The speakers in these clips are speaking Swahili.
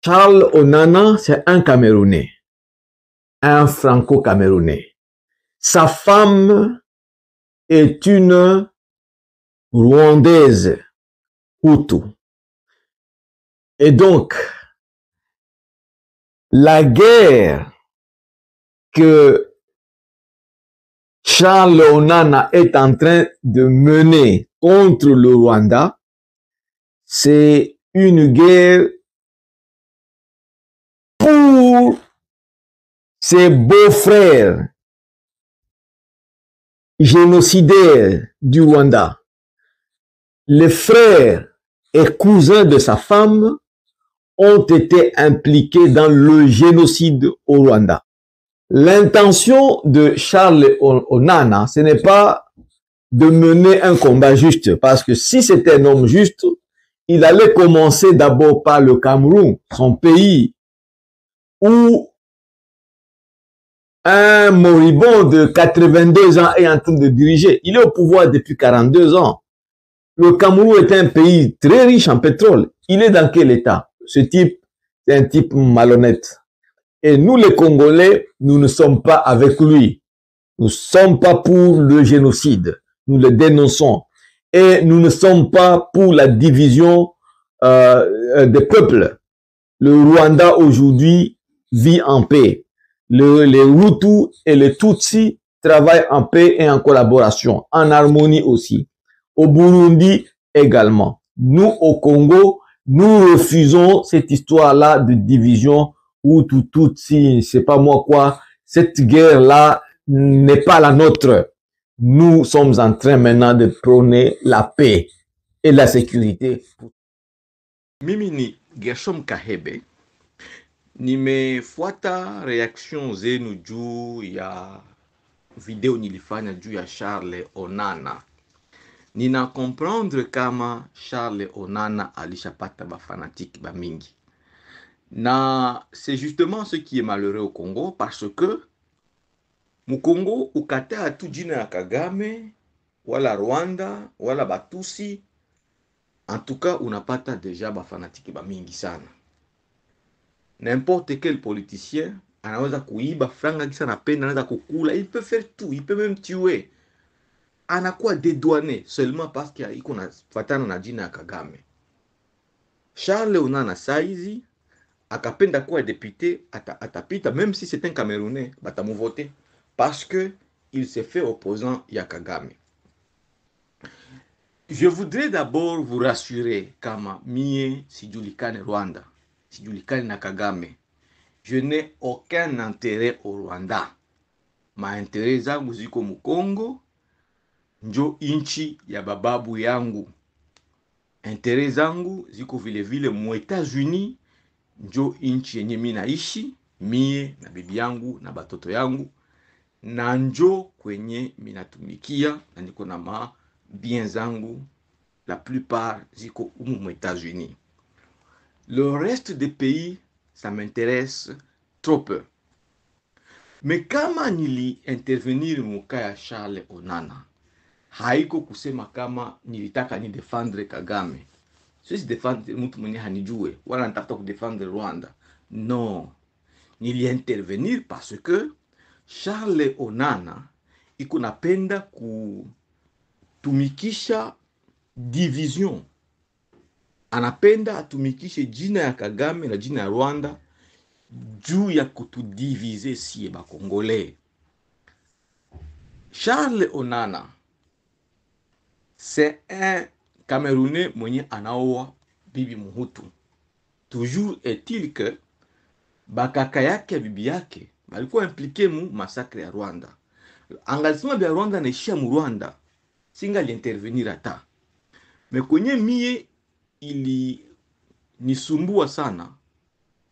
Charles Onana, c'est un Camerounais, un Franco-Camerounais. Sa femme est une Rwandaise, Hutu. Et donc, la guerre que Charles Onana est en train de mener contre le Rwanda, c'est une guerre pour ses beaux-frères génocidaires du Rwanda. Les frères et cousins de sa femme ont été impliqués dans le génocide au Rwanda. L'intention de Charles Onana, ce n'est pas de mener un combat juste, parce que si c'était un homme juste, il allait commencer d'abord par le Cameroun, son pays, où un moribond de 82 ans est en train de diriger. Il est au pouvoir depuis 42 ans. Le Cameroun est un pays très riche en pétrole. Il est dans quel état? Ce type, c'est un type malhonnête. Et nous, les Congolais, nous ne sommes pas avec lui. Nous ne sommes pas pour le génocide. Nous le dénonçons. Et nous ne sommes pas pour la division des peuples. Le Rwanda aujourd'hui vit en paix. Les Hutus et les Tutsis travaillent en paix et en collaboration, en harmonie aussi. Au Burundi également. Nous, au Congo, nous refusons cette histoire-là de division Hutu, Tutsi, c'est pas moi quoi. Cette guerre-là n'est pas la nôtre. Nous sommes en train maintenant de prôner la paix et la sécurité. Mimi ni Gershom Kahebe. Nimefuata reaction zenu juu ya video nilifanya juu ya Charles Onana. Nina comprendre kama Charles Onana alishapata bafanatiki ba mingi. Na c'est justement ce qui est malheureux au Congo parce que mu Congo ukataa tu jina ya Kagame wala Rwanda wala Batusi, en tout cas unapata deja bafanatiki ba mingi sana. N'importe quel politicien anaweza kuiba franga kisa napenda, anaweza kukula, il peut faire tout, il peut même tuer. Anakuwa dédouané seulement parce qu'il iko na fatana na jina ya Kagame. Charles Onana saizi akapenda kuwa député, atapita même si c'est un Camerounais, batamuvoter parce que il s'est fait opposant ya Kagame. Je voudrais d'abord vous rassurer kama mie sijulikane Rwanda, sijulikane na Kagame. Je n'ai aucun intérêt au Rwanda. Ma intérêt zangu ziko mu Congo, njo inchi ya bababu yangu. Intérêt zangu ziko vile vile mu États-Unis, njo inchi yenye mimi naishi, mie na bibi yangu na batoto yangu, na njo kwenye minatumikia na niko na ma bien zangu, la plupart ziko mu États-Unis. Le reste des pays, ça m'intéresse trop peu. Mais kama nili intervenir muka ya Charles Onana, haiko kusema kama nilitaka ni defendre Kagame. Sisi defendre mtu mwenye hanijue, wala natafuta kudefendre Rwanda. Non. Nili intervenir parce que Charles Onana iko napenda kutumikisha division. Anapenda atumikishe jina ya Kagame na jina ya Rwanda juu ya kutudivize siye ba Congolais. Charles Onana, c'est un Camerounais mwenye anaoa bibi Muhutu. Toujours est-il que bakaka yake bibi yake balikuwa impliqué mu massacre ya Rwanda. Engagement bya Rwanda naishia mu Rwanda, singa intervenir ata. Mais kwenye mie ili nisumbua sana,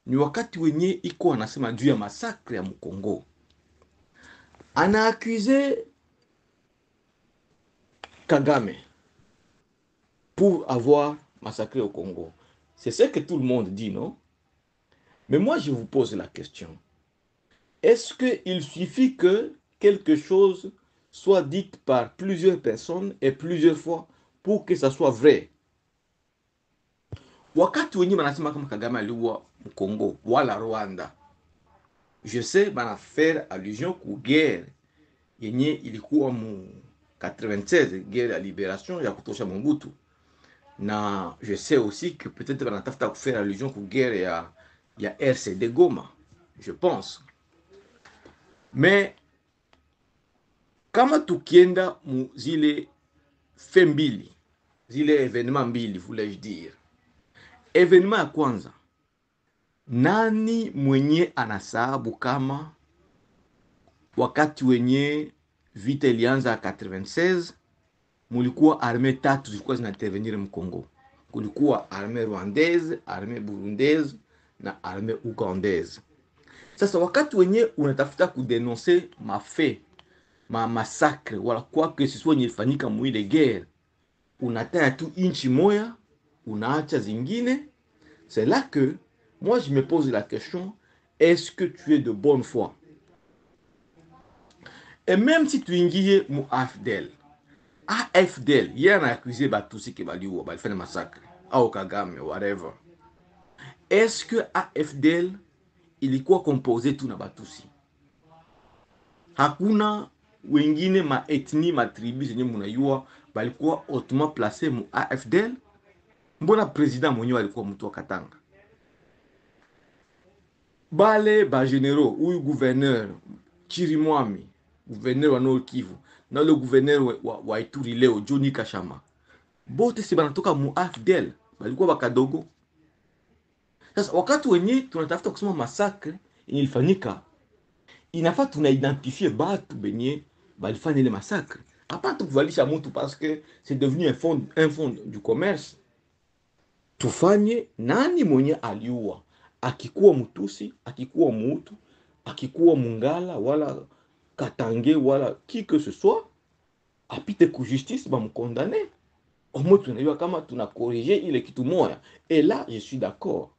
ni wakati wenye iko anasema juu ya massacre ya Mukongo. Ana accusé Kagame pour avoir massacré au Congo. C'est ce que tout le monde dit, non? Mais moi, je vous pose la question. Est-ce qu'il suffit que quelque chose soit dit par plusieurs personnes et plusieurs fois pour que ça soit vrai? wakati wenye banasema kama Kagame aliua Congo wala Rwanda, je sais bana faire allusion ku guerre yenye ilikuwa mu 96, guerre ya libération ya kutosha Mobutu. Na je sais aussi que peut-être banatafuta faire allusion ku guerre ya RCD Goma, je pense. Mais kama tukienda mu zile fe mbili, zile événement mbili, voulais-je dire, événement ya kwanza, nani mwenye anasahabu kama wakati wenye vita ilianza 96 mulikuwa armée tatu zilikuwa zinaintervenir mkongo. Kulikuwa armée rwandaise, armée burundaise na armée ugandaise. Sasa wakati wenye unatafuta kudenoncer mafe, massacre wala quoi que ce soit yenye ilifanyika mwile guerre, unataya tu inchi moya, unaacha zingine. C'est là que moi je me pose la question, est-ce que tu es de bonne foi? Et même si tu ingie mu AFDL, il y a un accusé Batusi qui va dire qu'il fait un massacre, au Kagame, whatever. Est-ce que AFDL ilikuwa composé tout na Batusi? Hakuna wengine ma ethnie, ma tribu zenye munayua balikuwa hautement placé mu AFDL? Mbona président mwenyewe alikuwa mtu wa Katanga? Bale ba généraux ou gouverneur Chirimwami, gouverneur wa Nord Kivu, na le gouverneur wa Ituri leo Johnny Kashama, bote si banatoka mu AFDL, balikuwa bakadogo. Sasa wakati wenye tunatafuta kusema massacre ilifanyika, inafaa tunaidentifie batu benye balifanya ile massacre. Hapa tukuvalisha mtu parce que c'est devenu un fond du commerce. Tufanye nani mwenye aliua, akikuwa Mutusi, akikuwa Mutu, akikuwa Mungala wala Katange wala qui que ce soit, apite ku justice ba mkondane. Au moins tunayua kama tunakorriger ile kitu moya. Et là je suis d'accord.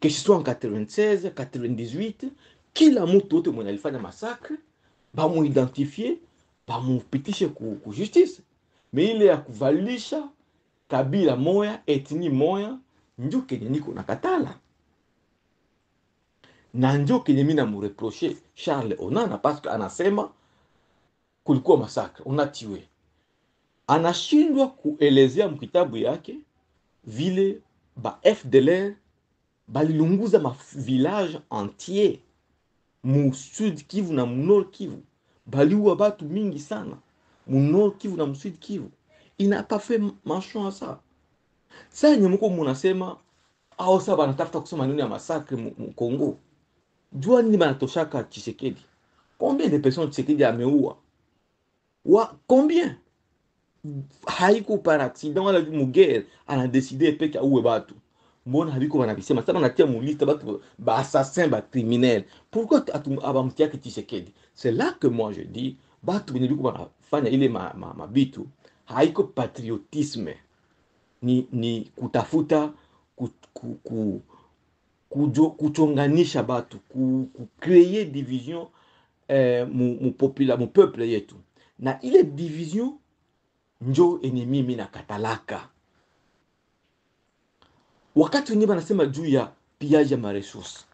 Que ce soit en 96, 98, kila mtu wote mwenye alifanya massacre, ba mu identifier, ba mu pitishe ku justice. Mais ile ya kuvalisha kabila moya, ethnie moya, njo kenye niko nakatala. Na njo kenye mina mureproche Charles Onana parce que anasema kulikuwa massacre, unatiwe. Anashindwa kuelezea mkitabu yake vile ba FDLR balilunguza ma village entier mu Sud Kivu na mu Nord Kivu. Baliua batu mingi sana mu Nord Kivu na mu Sud Kivu. Il n'a pas fait mention à ça. Ça nye mko munasema au ça banatafuta kusema nini ya massacre mu Congo. Jua nini banatoshaka Tshisekedi? Combien de personnes Tshisekedi ameua? Combien? Haiko par accident wala mu guerre ana décidé peke auwe batu. Mbona habiko banabisema sasa banatia mu liste batu ba assassin ba criminel. Pourquoi abamtia Tshisekedi? C'est là que moi je dis batu benye biko banafanya ile mabitu haiko patriotisme ni kutafuta kuchonganisha batu, créer division mu peuple yetu. Na ile division njo ennemi mina katalaka. Wakati wenye banasema juu ya pillage ya maresources,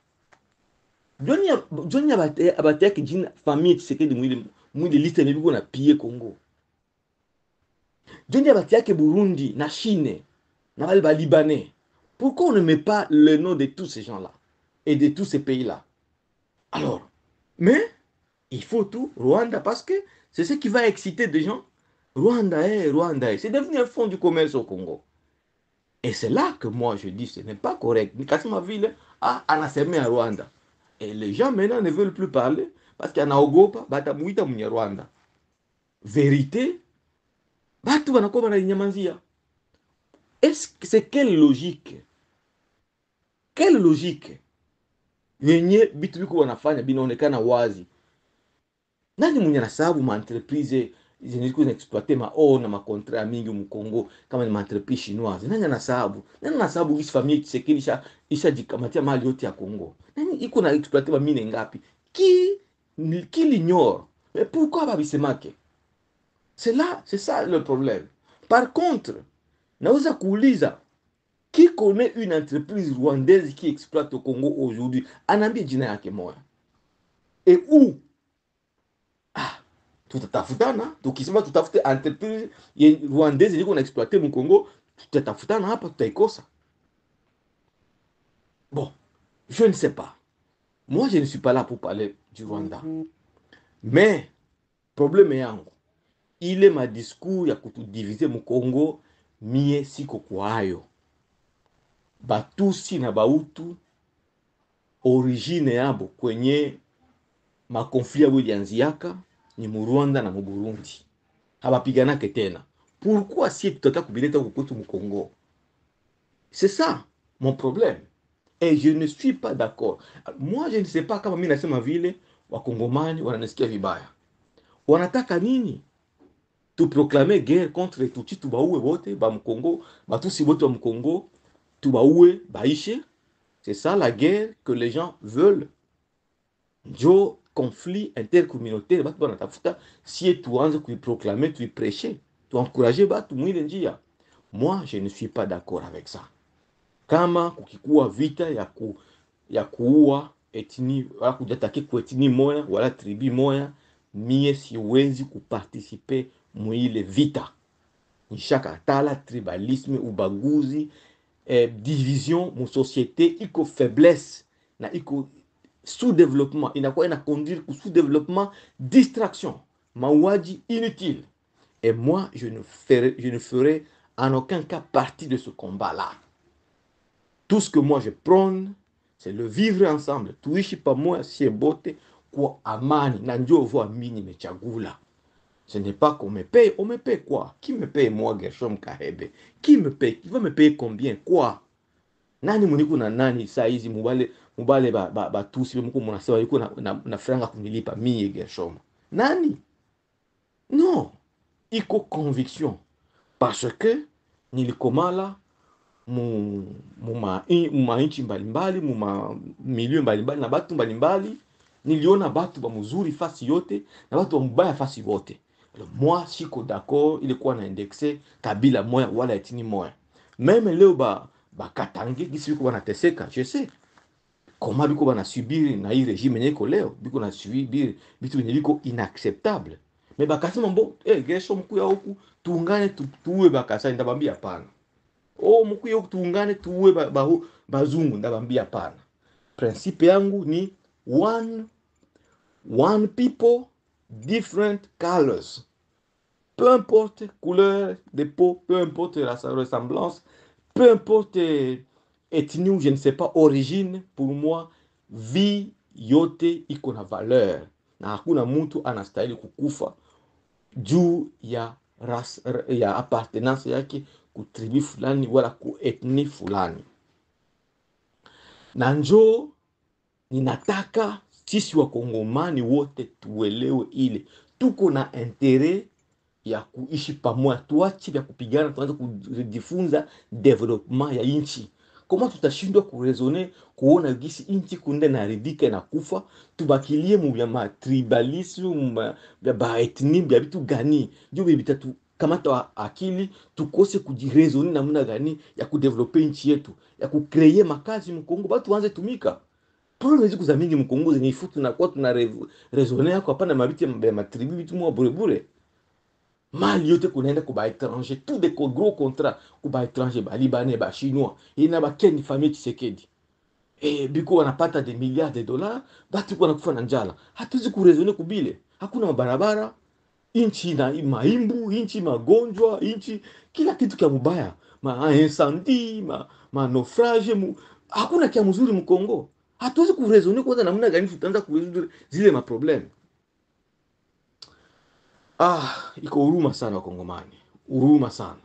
Johnny abateki jina famille Tshisekedi mwili liste nebiko na piller Congo. Johnny abatiake Burundi na Chine na bali ba Libanais. Pourquoi on ne met pas le nom de tous ces gens-là et de tous ces pays-là? Alors, mais il faut tout Rwanda parce que c'est ce qui va exciter des gens. Rwanda, c'est devenu un fond du commerce au Congo. Et c'est là que moi je dis ce n'est pas correct. Nikasema vile anasema ya Rwanda. Et les gens maintenant ne veulent plus parler parce qu'il y a naogopa batamuita mwenye Rwanda. Vérité, batu banakuwa banainyamazia. Est-ce que c'est quelle logique? Quelle logique? Yenye bitu biko wanafanya binaonekana wazi. Nani mwenye nasababu ma entreprise ziniko exploiter na ma contrat mingi mu Congo kama ni ma entreprise chinoise? Nani nasababu? Nani nasababu hii famille Tshisekedi isha jikamatia mali yote ya Congo? Nani iko na exploiter ba mine ngapi? Qui l'ignore? Mais pourquoi ba bisemake? C'est ça le problème. Par contre, naweza kuuliza Qui connaît une entreprise rwandaise qui exploite au Congo aujourd'hui? Anambie jina yake moya. Et où? Ah, tutatafutana. Tukisema tutafute entreprise rwandaise iliko na exploiter mu Congo, tutatafutana hapa tutaikosa. Bon, je ne sais pas. Moi, je ne suis pas là pour parler du Rwanda. Mais, problème yangu, ile ma discours ya kutudivize mu Congo, mie siko kwayo. Batusi na Bautu, origine yabo kwenye makonflia wilianziaka, ni mu Rwanda na mu Burundi. Habapiganake tena. Pourquoi si tutata kubileta kukwetu mu Congo? C'est ça, mon problème. Et je ne suis pas d'accord. Moi, je ne sais pas kama mimi nasema vile wakongomani wananisikia vibaya. Wanataka nini? Tu proclamer guerre contre Tutsi, tubaue wote ba Mkongo, batusi wote wa Mkongo, tubaue baishe. C'est ça la guerre que les gens veulent. Jo conflit intercommunautaire batu banatafuta si tuanze kuiproclamer, tuiprêcher, tu encourager batu mwile njia. Moi, je ne suis pas d'accord avec ça. Kama kukikuwa vita ya kuua etni wala kujatake ku etni moya wala tribi moya, mie siwezi kuparticiper mwile vita. Nishaka tala tribalisme, ubaguzi, division mu société iko faiblesse na iko sous-développement, inakuwa ina conduire ku sous-développement, distraction, mauaji inutile. Et moi, je ne ferai en aucun cas partie de ce combat-là. Tout ce que moi je prône, c'est le vivre ensemble. Tuishi pamoja si bote kwa amani. Na ndio voa mini mechagula. Ce n'est pas qu'on me paye. On me paye quoi? Qui me paye moi, Gershom Kahebe? Qui me paye? Qui va me payer combien? Quoi? Nani muniku na nani saizi mubale ba tusi muko munasema yuko na franga kunilipa mie Gershom. Nani? Non. Iko conviction. Parce que nilikomala muma inchi mbalimbali, muma milieu mbalimbali na batu mbalimbali, niliona batu ba muzuri fasi yote na batu ba mbaya fasi yote. Alors moi siko d'accord ilikuwa na indexé kabila moya wala etini moya. Même leo ba katange gisi biko banateseka, je sais comment biko bana subir na hii régime nyeko leo, biko na subir bitu biko inacceptable. Mais bakasema mbo Gershom mkuya huku tuungane tuwe bakasa, ndabambia hapana. Oh, mkuye tuungane tuwe bazungu, ndabambia hapana. Principe yangu ni one people, different colors. Peu importe couleur de peau, peu importe la ressemblance, peu importe ethnie ou je ne sais pas origine, pour moi vie yote iko na valeur. Na hakuna mtu anastahili kukufa juu ya appartenance yake ku tribu fulani wala ku etni fulani. Na njo ninataka sisi wa Kongomani wote tuelewe ile tuko na intérêt ya kuishi pamoja, tuache vya kupigana, tuanze kujifunza development ya inchi. Kama tutashindwa kurezoner kuona gisi inchi kunde na ridika na kufa, tubakilie mu ya tribalisme ba etni bya bitu gani ndio bitatu kamata akili tukose kujirezoner namna gani ya kudeveloper inchi yetu, ya kucreer makazi mkongo batu waanze tumika. Problème ziku za mingi mkongo zenye ifutu na kwa tuna rezoner yako hapana mabiti ya matribu bitu mwa bure. Mali yote kunaenda kuba étranger, tout des gros contrats kuba étranger, ba libanais, ba chinois, ina ba keni famille Tshisekedi. Biko wanapata des milliards de dollars, batu kwa nakufa na njala. Hatuwezi kurezoner kubile. Hakuna mabarabara, inchi na maimbu, inchi magonjwa, inchi kila kitu kia mubaya, incendie, naufrage, hakuna kia mzuri mkongo. Hatuwezi kurezoner kwanza namna gani tutaanza kurezoner zile ma problème. Iko huruma sana Wakongomani, huruma sana.